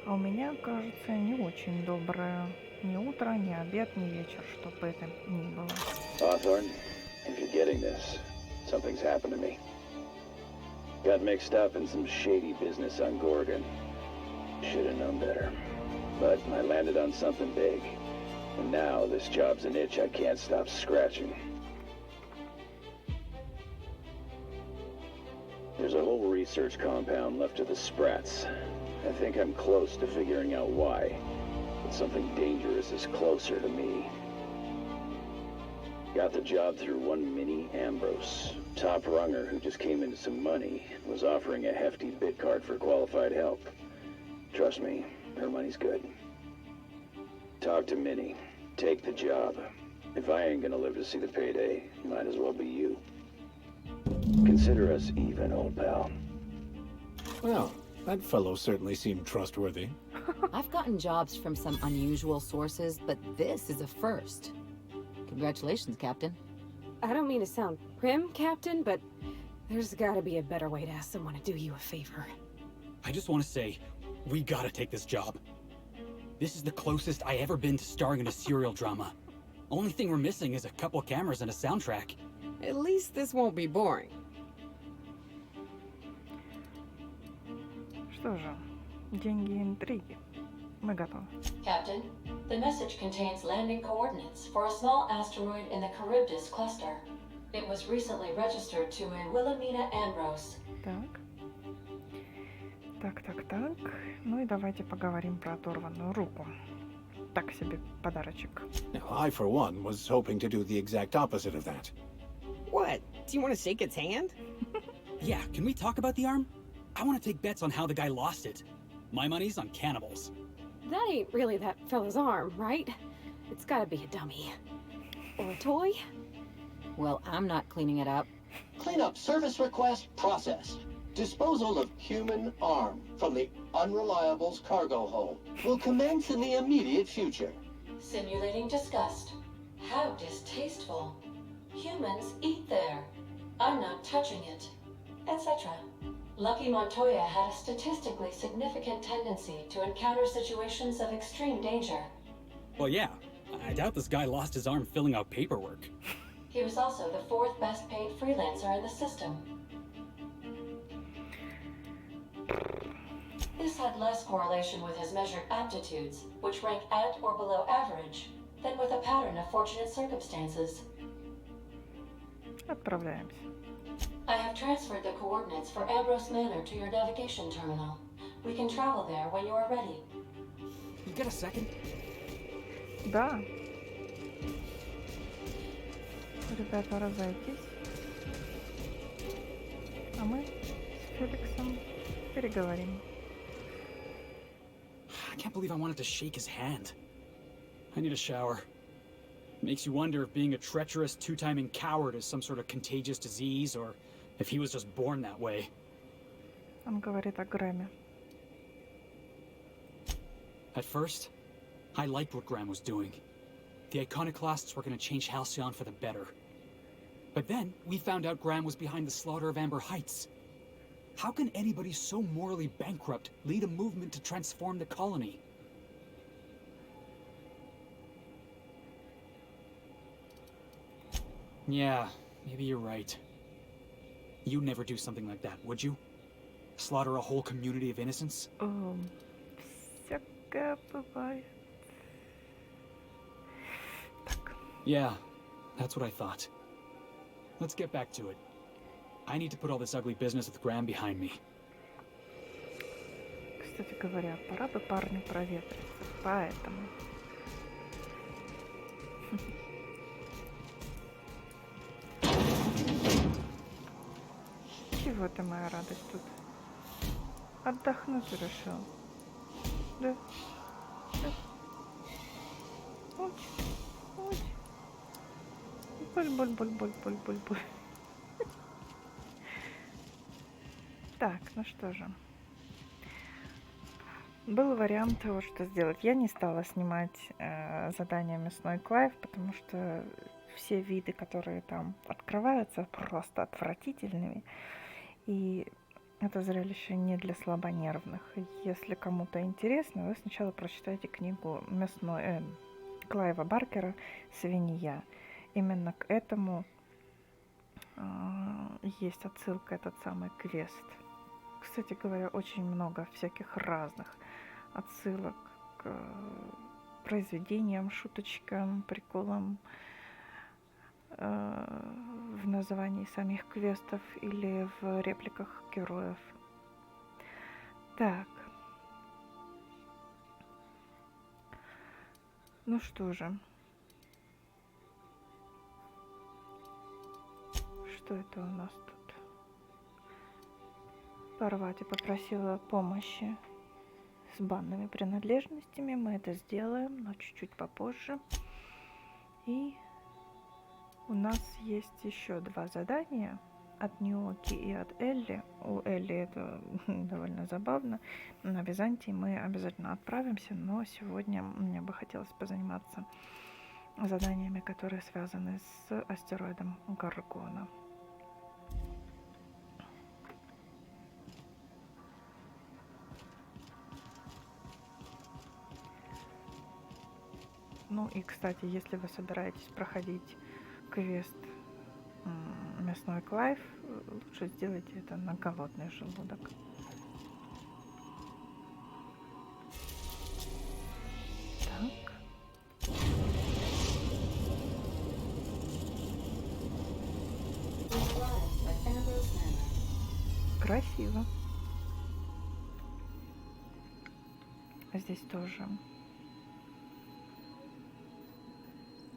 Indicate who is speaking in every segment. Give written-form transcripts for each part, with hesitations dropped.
Speaker 1: А у меня, кажется, не очень доброе ни утро, ни обед, ни вечер, что бы это ни было.
Speaker 2: Hawthorne, if you're getting this, something's happened to me. Got mixed up in some shady business on Gorgon. Should have known better. But I landed on something big. And now this job's an itch I can't stop scratching. There's a whole research compound left of the Sprats. I think I'm close to figuring out why. But something dangerous is closer to me. Got the job through one Minnie Ambrose. Top runger who just came into some money was offering a hefty bid card for qualified help. Trust me, her money's good. Talk to Minnie. Take the job. If I ain't gonna live to see the payday, might as well be you. Consider us even, old pal.
Speaker 3: Well, that fellow certainly seemed trustworthy.
Speaker 4: I've gotten jobs from some unusual sources, but this is a first. Congratulations, Captain.
Speaker 5: I don't mean to sound prim, Captain, but there's gotta be a better way to ask someone to do you a favor.
Speaker 6: I just want to say, we gotta take this job. This is the closest I ever been to starring in a serial drama. Only thing we're missing is a couple cameras and a soundtrack.
Speaker 7: At least this won't be boring.
Speaker 1: Что же, деньги и интриги. Мы готовы.
Speaker 8: Captain, the message contains landing coordinates for a small asteroid in the Charybdis cluster. It was recently registered to a Wilhelmina Ambrose.
Speaker 1: Так. Так. Ну и давайте поговорим про оторванную руку. Так себе подарочек.
Speaker 3: Now, I, for one, was hoping to do the exact opposite of that.
Speaker 7: What? Do you want to shake its hand?
Speaker 6: Yeah, can we talk about the arm? I want to take bets on how the guy lost it. My money's on cannibals.
Speaker 5: That ain't really that fella's arm, right? It's gotta be a dummy. Or a toy?
Speaker 4: Well, I'm not cleaning it up.
Speaker 9: Cleanup service request processed. Disposal of human arm from the Unreliable's cargo hold will commence in the immediate future.
Speaker 8: Simulating disgust. How distasteful. Humans eat there. I'm not touching it. Etc. Lucky Montoya had a statistically significant tendency to encounter situations of extreme danger.
Speaker 6: Well, yeah, I doubt this guy lost his arm filling out paperwork.
Speaker 8: He was also the fourth best paid freelancer in the system. This had less correlation with his measured aptitudes, which rank at or below average, than with a pattern of fortunate circumstances.
Speaker 1: Отправляемся.
Speaker 8: I have transferred the coordinates for Ambrose Manor to your navigation terminal. We can travel there when you are ready.
Speaker 6: You got a second?
Speaker 1: Да. Ребята, разойтись. А мы с Феликсом переговорим.
Speaker 6: I can't believe I wanted to shake his hand. I need a shower. Makes you wonder if being a treacherous, two-timing coward is some sort of contagious disease, or if he was just born that way.
Speaker 1: Он говорит о Грэме.
Speaker 6: At first, I liked what Graham was doing. The iconoclasts were going to change Halcyon for the better. But then, we found out Graham was behind the slaughter of Amber Heights. How can anybody so morally bankrupt lead a movement to transform the colony? Yeah, maybe you're right. You'd never do something like that, would you? Slaughter a whole community of innocents?
Speaker 1: Всякое бывает. Так.
Speaker 6: Yeah, that's what I thought. Let's get back to it. I need to put all this ugly business with Graham behind me.
Speaker 1: Кстати говоря, пора бы парню проветриться. Поэтому... Чего ты, моя радость, тут? Отдохнуть решил. Да. Да. Ой. Боль. Так, ну что же. Был вариант вот что сделать. Я не стала снимать задание «Мясной Клайв», потому что все виды, которые там открываются, просто отвратительными. И Это зрелище не для слабонервных. Если кому-то интересно, вы сначала прочитайте книгу Клайва Баркера «Свинья». Именно к этому есть отсылка, этот самый квест. Кстати говоря, очень много всяких разных отсылок к произведениям, шуточкам, приколам в названии самих квестов или в репликах героев. Так. Ну что же. Что это у нас тут? Парвати попросила помощи с банными принадлежностями. Мы это сделаем, но чуть-чуть попозже. И у нас есть еще 2 задания от Ньюоки и от Элли. У Элли это довольно забавно. На Византии мы обязательно отправимся, но сегодня мне бы хотелось позаниматься заданиями, которые связаны с астероидом Горгону. Ну и, кстати, если вы собираетесь проходить квест «Мясной Клайв», лучше сделайте это на голодный желудок. Так. Красиво. Здесь тоже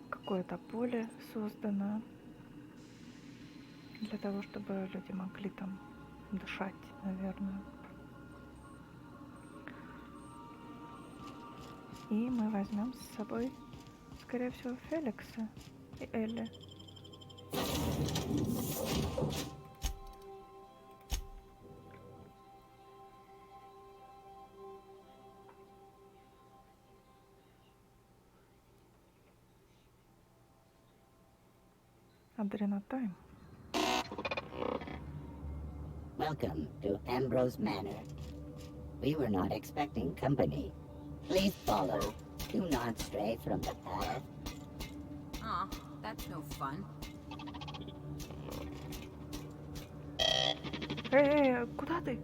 Speaker 1: какое-то поле создано для того, чтобы люди могли там дышать, наверное. И мы возьмем с собой, скорее всего, Феликса и Элли. Адреналин.
Speaker 10: Welcome to Ambrose Manor. We were not expecting company. Please follow. Do not stray from the path.
Speaker 4: Aw, that's no fun.
Speaker 1: Эй, куда ты?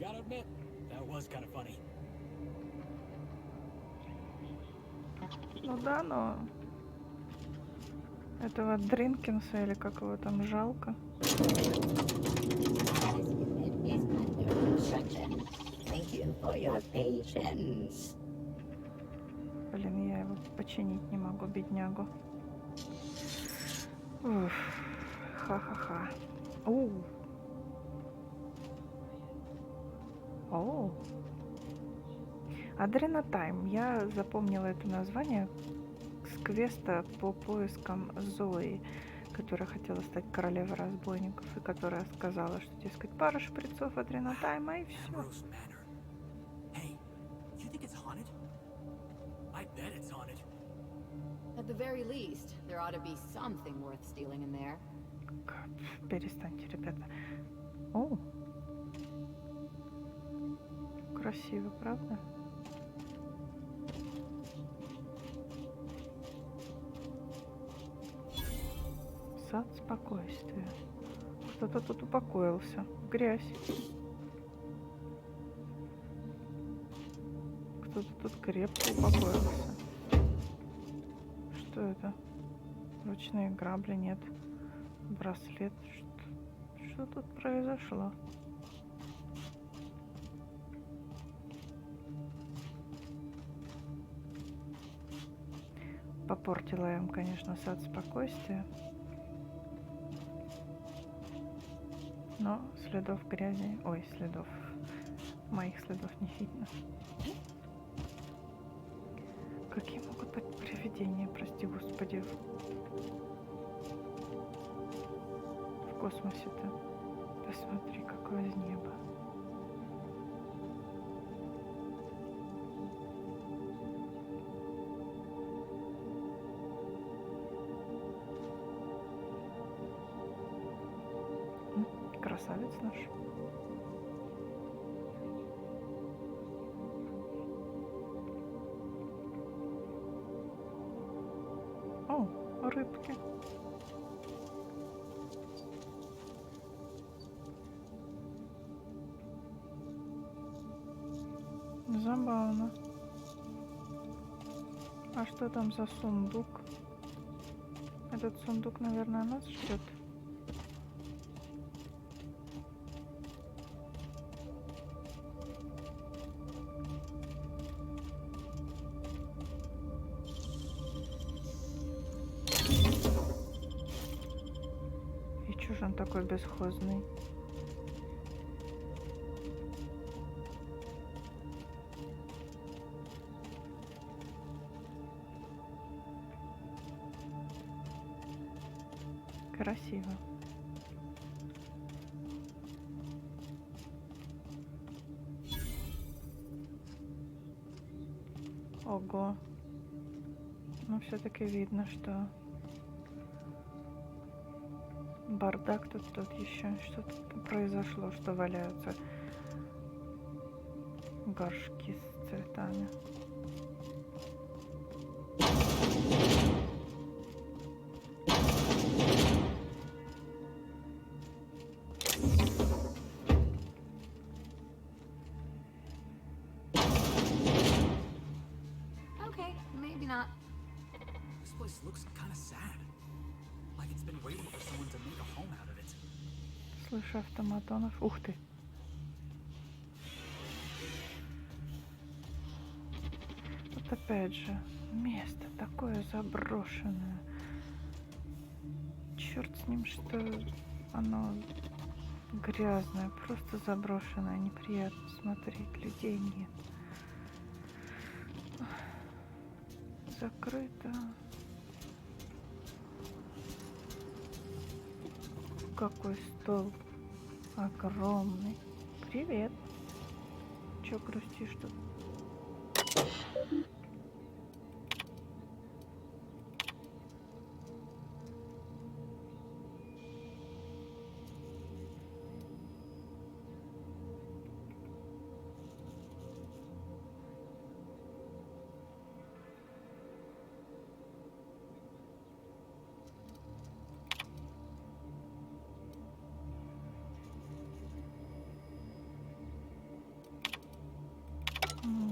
Speaker 6: Gotta admit, that was kind of funny.
Speaker 1: Ну да, но этого Дринкинса или как его там жалко.
Speaker 10: Is under construction. Thank you for your patience.
Speaker 1: Блин, я его починить не могу, беднягу. Уф, ха-ха-ха. Оу. Оу. Адреналин. Я запомнила это название с квеста по поискам Зои, которая хотела стать королевой разбойников и которая сказала, что, дескать, пара шприцов адреналина и все.
Speaker 6: Ambrose Manor. Hey, you think it's haunted? I bet it's haunted.
Speaker 4: At the very least, there ought to be something worth stealing in there.
Speaker 1: Перестаньте, ребята. О, красиво, правда? Сад спокойствия. Кто-то тут упокоился. Грязь. Кто-то тут крепко упокоился. Что это? Ручные грабли нет. Браслет. Что тут произошло? Попортила я им, конечно, сад спокойствия. Но следов грязи... Ой, следов... Моих следов не видно. Какие могут быть привидения, прости господи, в космосе-то? Посмотри, какое из неба. продавец наш. О, рыбки. Забавно. А что там за сундук? Этот сундук, наверное, нас ждет. И чё же он такой бесхозный? Красиво. Ого. Ну, все-таки видно, что бардак тут еще что-то произошло, что валяются горшки с цветами.
Speaker 4: Okay, maybe not.
Speaker 6: This place looks kind of sad. Like it's been waiting for someone to make a home out of it.
Speaker 1: Слышу автоматонов. Ух ты! Вот опять же, место такое заброшенное. Черт с ним, что оно грязное, просто заброшенное, неприятно смотреть, людей нет. Закрыто. Какой стол огромный. Привет. Чё грустишь тут?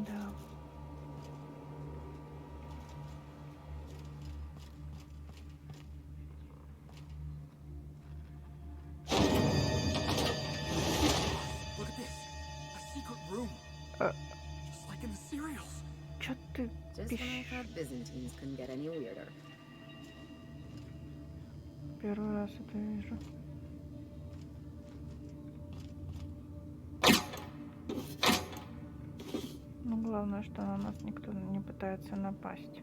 Speaker 1: Да.
Speaker 6: Look at this. A secret room. Just like in the serials.
Speaker 1: Чё ты
Speaker 4: Just when I
Speaker 1: пищишь?
Speaker 4: thought Byzantines couldn't get any weirder.
Speaker 1: Первый раз это вижу. Ну, главное, что на нас никто не пытается напасть.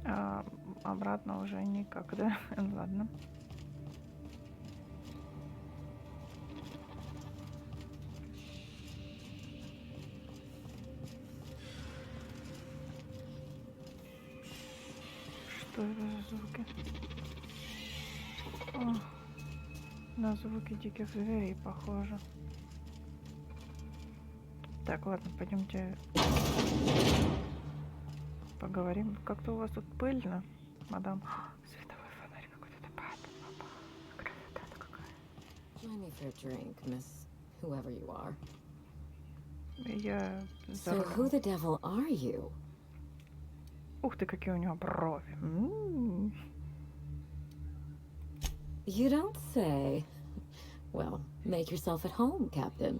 Speaker 1: А обратно уже никак, да? Ладно. Что это за звуки? О, на звуки диких зверей похоже. Так, ладно, пойдемте поговорим. Как-то у вас тут пыльно, мадам. Световой фонарь какой-то. Красота-то какая.
Speaker 4: Join me for a drink, miss whoever you are.
Speaker 1: Я за
Speaker 4: So who
Speaker 1: рулем.
Speaker 4: the devil are you?
Speaker 1: Ух ты, какие у него брови.
Speaker 4: You don't say. Well, make yourself at home, Captain.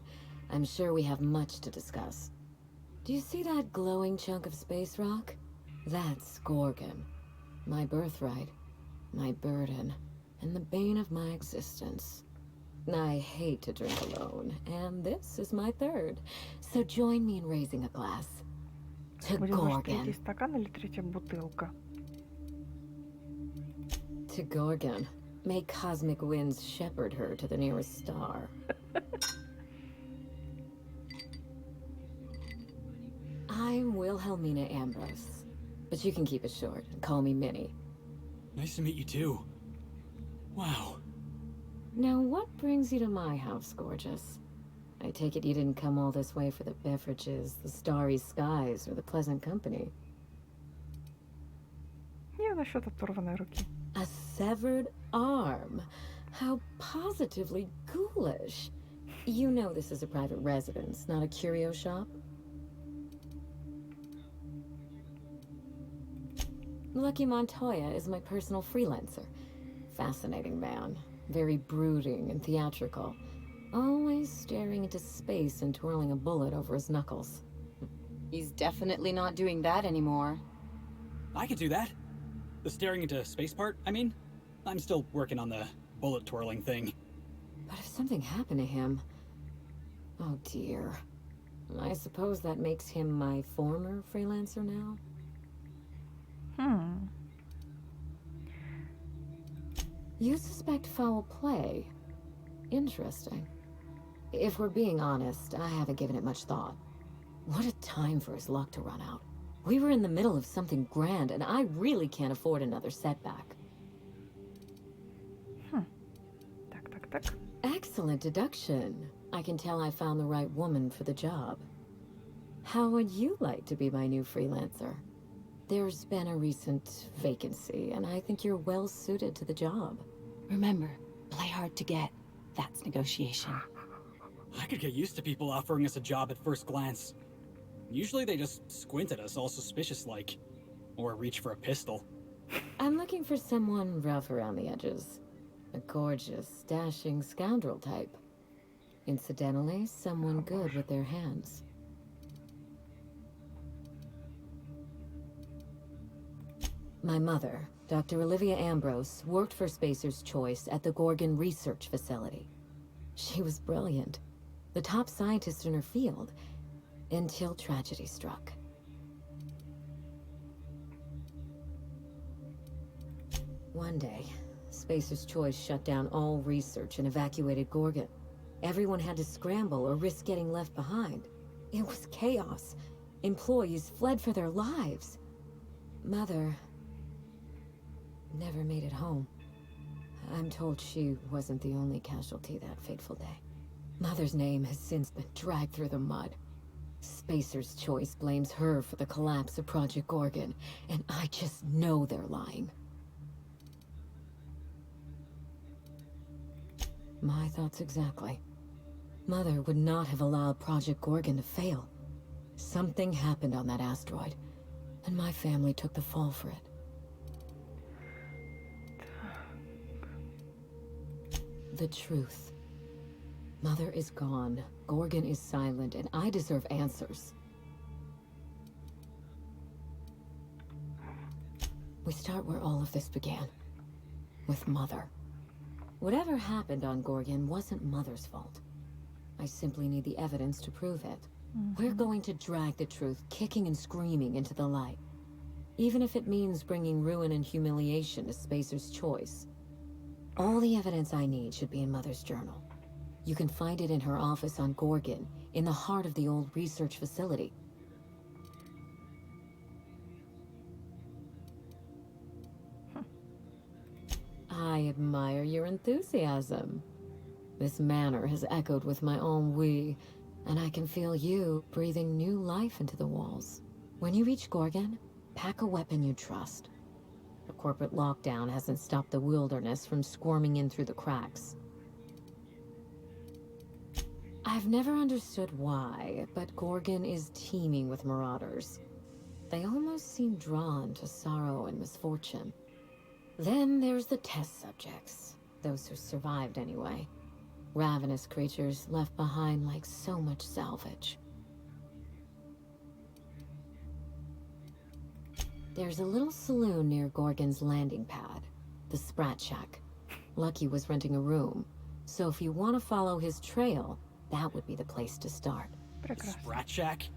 Speaker 4: I'm sure we have much to discuss. Do you see that glowing chunk of space rock? That's Gorgon. My birthright, my burden, and the bane of my existence. I hate to drink alone, and this is my third. So join me in raising a glass. To
Speaker 1: Будет ваш третий
Speaker 4: Gorgon.
Speaker 1: стакан или третья бутылка?
Speaker 4: To Gorgon. May cosmic winds shepherd her to the nearest star. I'm Wilhelmina Ambrose. But you can keep it short and call me Minnie.
Speaker 6: Nice to meet you too. Wow.
Speaker 4: Now, what brings you to my house, gorgeous? I take it you didn't come all this way for the beverages, the starry skies, or the pleasant company.
Speaker 1: Я насчет оторванной руки.
Speaker 4: A severed arm. How positively ghoulish. You know this is a private residence, not a curio shop? Laki Montойя is my personal freelancer. Fascinating man. Very brooding and theatrical. Always staring into space and twirling a bullet over his knuckles.
Speaker 11: He's definitely not doing that anymore.
Speaker 6: I could do that. The staring into space part, I mean. I'm still working on the bullet twirling thing.
Speaker 4: But if something happened to him... Oh dear. I suppose that makes him my former freelancer now? You suspect foul play? Interesting. If we're being honest, I haven't given it much thought. What a time for his luck to run out. We were in the middle of something grand, and I really can't afford another setback.
Speaker 1: Так.
Speaker 4: Excellent deduction. I can tell I found the right woman for the job. How would you like to be my new freelancer? There's been a recent vacancy, and I think you're well suited to the job.
Speaker 11: Remember, play hard to get. That's negotiation.
Speaker 6: I could get used to people offering us a job at first glance. Usually they just squint at us all suspicious-like. Or reach for a pistol.
Speaker 4: I'm looking for someone rough around the edges. A gorgeous, dashing scoundrel type. Incidentally, someone good with their hands. My mother, Dr. Olivia Ambrose, worked for Spacer's Choice at the Gorgon Research Facility. She was brilliant, the top scientist in her field, until tragedy struck. One day, Spacer's Choice shut down all research and evacuated Gorgon. Everyone had to scramble or risk getting left behind. It was chaos. Employees fled for their lives. Mother never made it home. I'm told she wasn't the only casualty that fateful day. Mother's name has since been dragged through the mud. Spacer's Choice blames her for the collapse of Project Gorgon, and I just know they're lying. My thoughts exactly. Mother would not have allowed Project Gorgon to fail. Something happened on that asteroid, and my family took the fall for it. The truth. Mother is gone, Gorgon is silent, and I deserve answers. We start where all of this began. With Mother. Whatever happened on Gorgon wasn't Mother's fault. I simply need the evidence to prove it. We're going to drag the truth, kicking and screaming, into the light. Even if it means bringing ruin and humiliation to Spacer's Choice. All the evidence I need should be in Mother's journal. You can find it in her office on Gorgon, in the heart of the old research facility. I admire your enthusiasm. This manor has echoed with my own we, and I can feel you breathing new life into the walls. When you reach Gorgon, pack a weapon you trust. The corporate lockdown hasn't stopped the wilderness from squirming in through the cracks. I've never understood why, but Gorgon is teeming with marauders. They almost seem drawn to sorrow and misfortune. Then there's the test subjects, those who survived anyway. Ravenous creatures left behind like so much salvage. There's a little saloon near Gorgon's landing pad, the Sprat Shack. Lucky was renting a room, so if you want to follow his trail, that would be the place to start.
Speaker 6: Sprat Shack?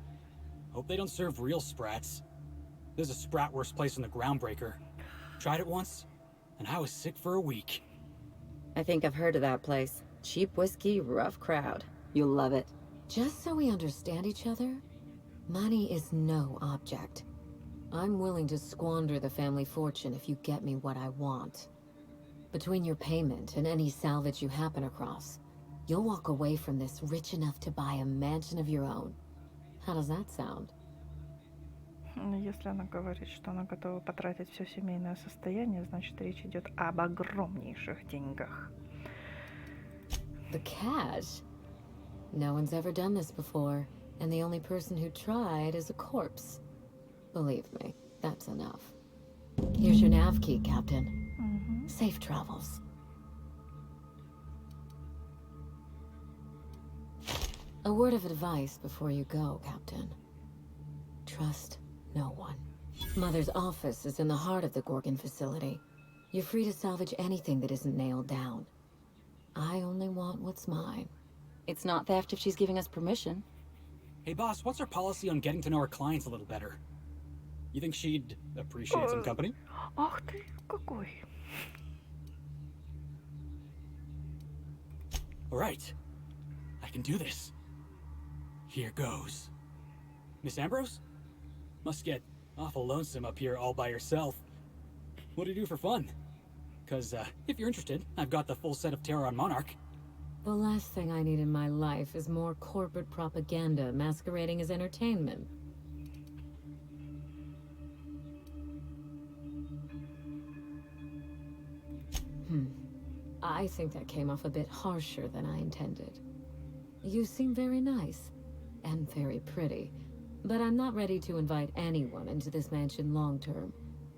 Speaker 6: Hope they don't serve real sprats. There's a sprat-worst place in the Groundbreaker. Tried it once, and I was sick for a week.
Speaker 11: I think I've heard of that place. Cheap whiskey, rough crowd. You'll love it.
Speaker 4: Just so we understand each other, Money is no object. I'm willing to squander the family fortune if you get me what I want. Between your payment and any salvage you happen across, you'll walk away from this rich enough to buy a mansion of your own. How does that sound?
Speaker 1: Если она говорит, что она готова потратить все семейное состояние, значит, речь идет об огромнейших деньгах.
Speaker 4: The cash? No one's ever done this before, and the only person who tried is a corpse. Believe me, that's enough. Here's your nav key, Captain. Safe travels. A word of advice before you go, Captain. Trust no one. Mother's office is in the heart of the Gorgon facility. You're free to salvage anything that isn't nailed down. I only want what's mine.
Speaker 11: It's not theft if she's giving us permission.
Speaker 6: Hey boss, what's our policy on getting to know our clients a little better? You think she'd appreciate some company?
Speaker 1: Ах ты, какой.
Speaker 6: Alright. I can do this. Here goes. Miss Ambrose? Must get awful lonesome up here all by yourself. What do you do for fun? Cause, if you're interested, I've got the full set of Terror on Monarch.
Speaker 4: The last thing I need in my life is more corporate propaganda masquerading as entertainment. I think that came off a bit harsher than I intended. You seem very nice, and very pretty, but I'm not ready to invite anyone into this mansion long-term,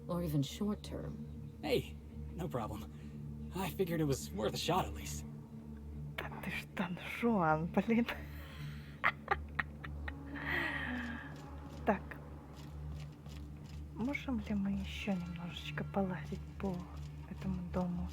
Speaker 4: or even short-term.
Speaker 6: Hey, no problem. I figured it was worth a shot at least.
Speaker 1: Да ты ж Дон Жуан, блин. Так. Можем ли мы еще немножечко полазить по этому дому?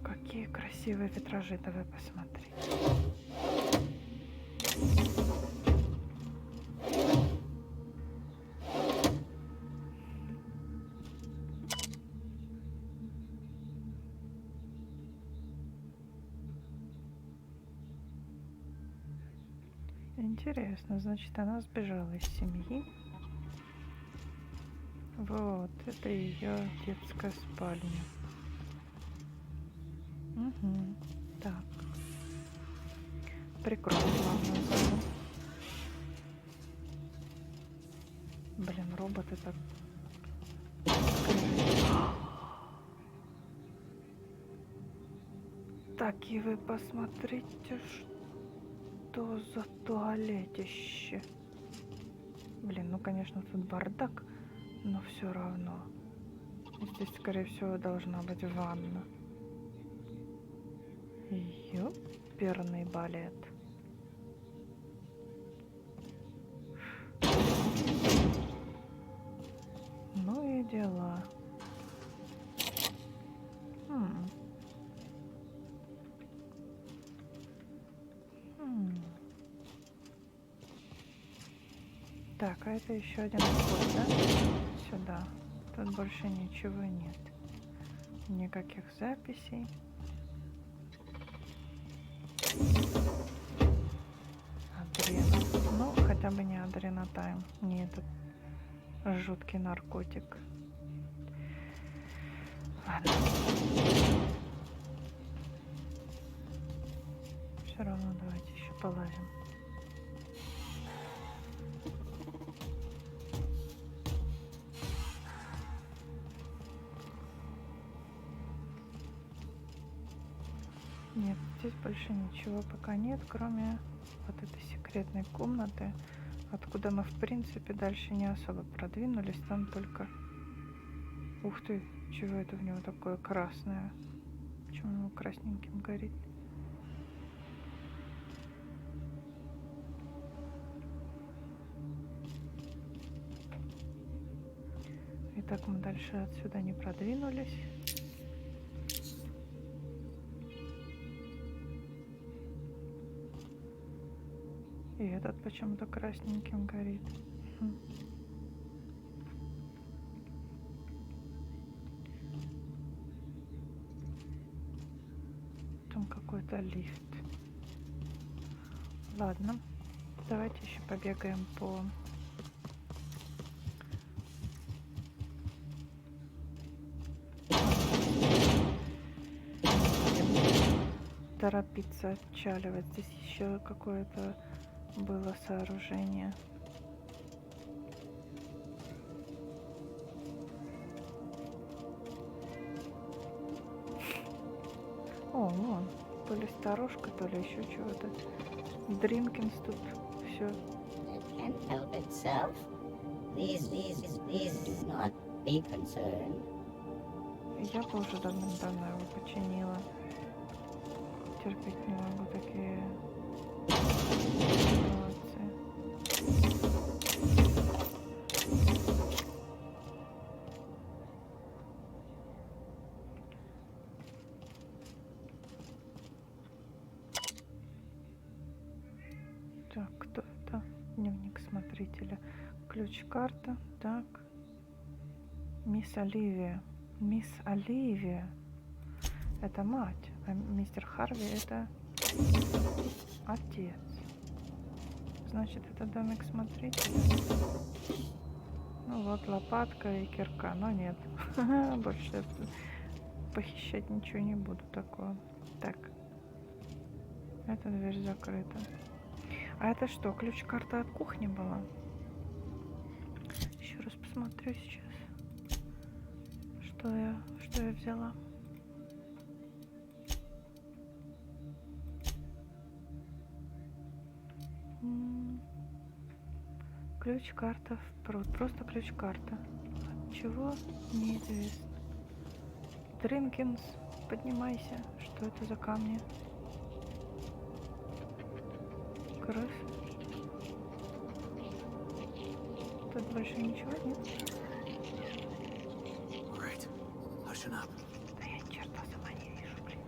Speaker 1: Какие красивые витражи, давай посмотри. Интересно, значит, она сбежала из семьи. Вот, это ее детская спальня. Угу. Так. Прикрою главную залу. Блин, роботы так... Так, и вы посмотрите, что за туалетище. Блин, ну, конечно, тут бардак, но все равно. Здесь, скорее всего, должна быть ванна. Ёперный балет. Ну и дела. Так, а это еще один вход, да? Сюда. Тут больше ничего нет. Никаких записей. Адрена. Ну, хотя бы не адренотайм. Не этот жуткий наркотик. Ладно. Все равно давайте еще полазим. Нет, здесь больше ничего пока нет, кроме вот этой секретной комнаты, откуда мы, в принципе, дальше не особо продвинулись. Там только... Ух ты, чего это в него такое красное? Почему оно красненьким горит? Итак, мы дальше отсюда не продвинулись. И этот почему-то красненьким горит. там какой-то лифт. Ладно, давайте еще побегаем по... Торопиться отчаливать. Здесь еще какое-то было сооружение. О, вон, то ли сторожка, то ли еще чего-то. Дринкинс тут все.
Speaker 10: It can't help itself. Please do not be concerned.
Speaker 1: Я бы уже давным-давно его починила. Терпеть не могу такие ситуации. Так, кто это? Дневник смотрителя. Ключ-карта. Так. Мисс Оливия. Мисс Оливия. Это мать. А мистер Харви это отец. Значит, это домик смотрителя. Ну вот, лопатка и кирка. Но нет. Больше я похищать ничего не буду такого. Так. Эта дверь закрыта. А это что, ключ-карта от кухни была? Еще раз посмотрю сейчас. Что я взяла? Ключ-карта в пруд. Просто ключ-карта. От чего? Неизвестно. Дринкинс, поднимайся. Что это за камни? Крыс. Тут больше ничего нет? Да я черта сама не вижу, блин.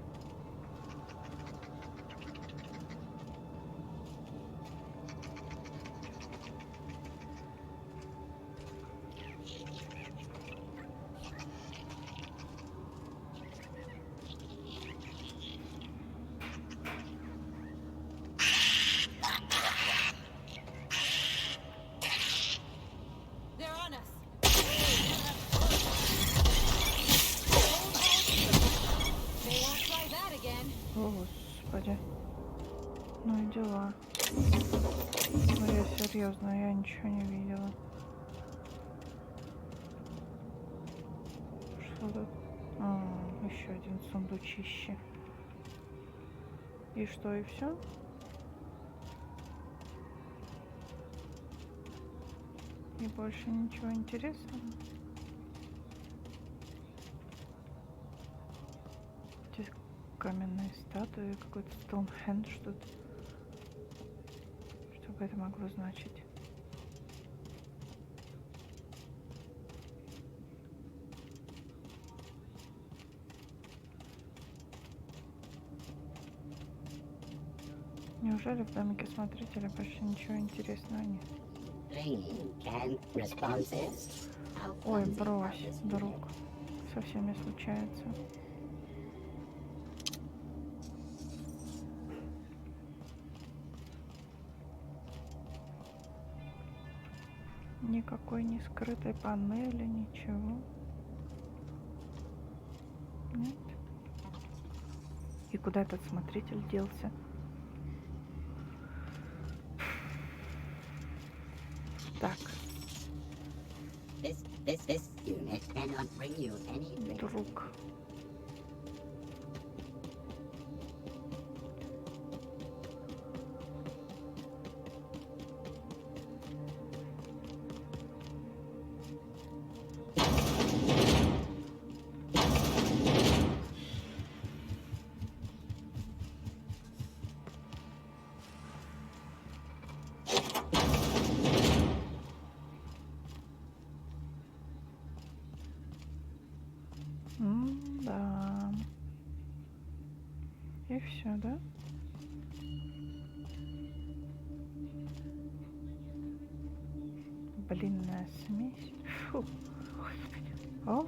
Speaker 1: О, Господи. Ну и дела. Ну я серьезно, я ничего не видела. Что тут? Еще один сундучище. И что, и все? И больше ничего интересного? Здесь каменные статуи, какой-то Стоунхендж что-то. Что бы это могло значить? Неужели в домике смотрителя больше ничего интересного нет? Ой, брось, друг. Со всеми случается. Никакой не скрытой панели, ничего. Нет. И куда этот смотритель делся? Так. Друг. Да. И все, да? Блинная смесь. Фу. О.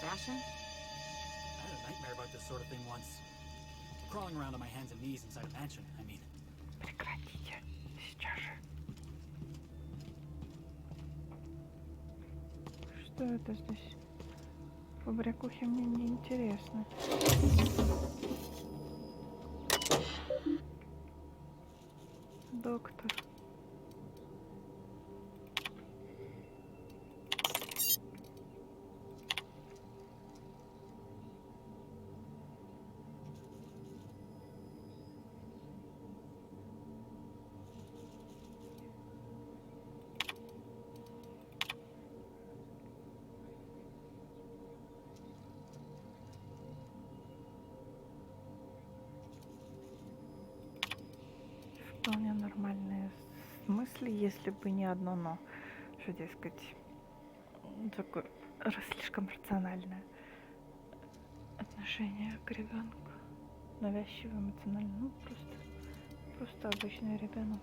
Speaker 4: fashion?
Speaker 6: I had a nightmare about this sort of thing once. Crawling around on my hands and knees inside a mansion, I mean.
Speaker 1: Прекратите. Сейчас же. Что это здесь? Побрякухи мне не интересны. Доктор. Вполне нормальные мысли, если бы не одно но. Что, дескать, такое слишком рациональное отношение к ребенку. Навязчивый, эмоциональный. Ну, просто обычный ребенок.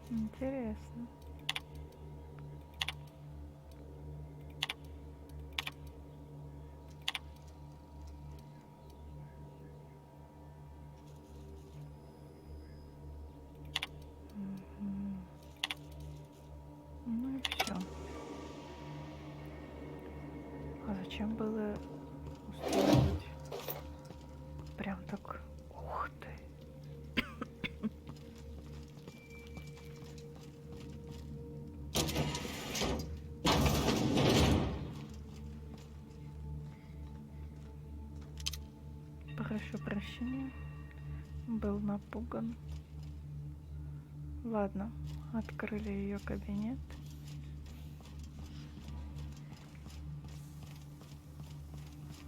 Speaker 1: Интересно. Ну и все. А зачем было устраивать прям так? Ух ты. Прошу прощения, был напуган. Ладно, открыли ее кабинет.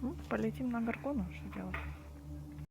Speaker 1: Ну, полетим на Горгону, что делать?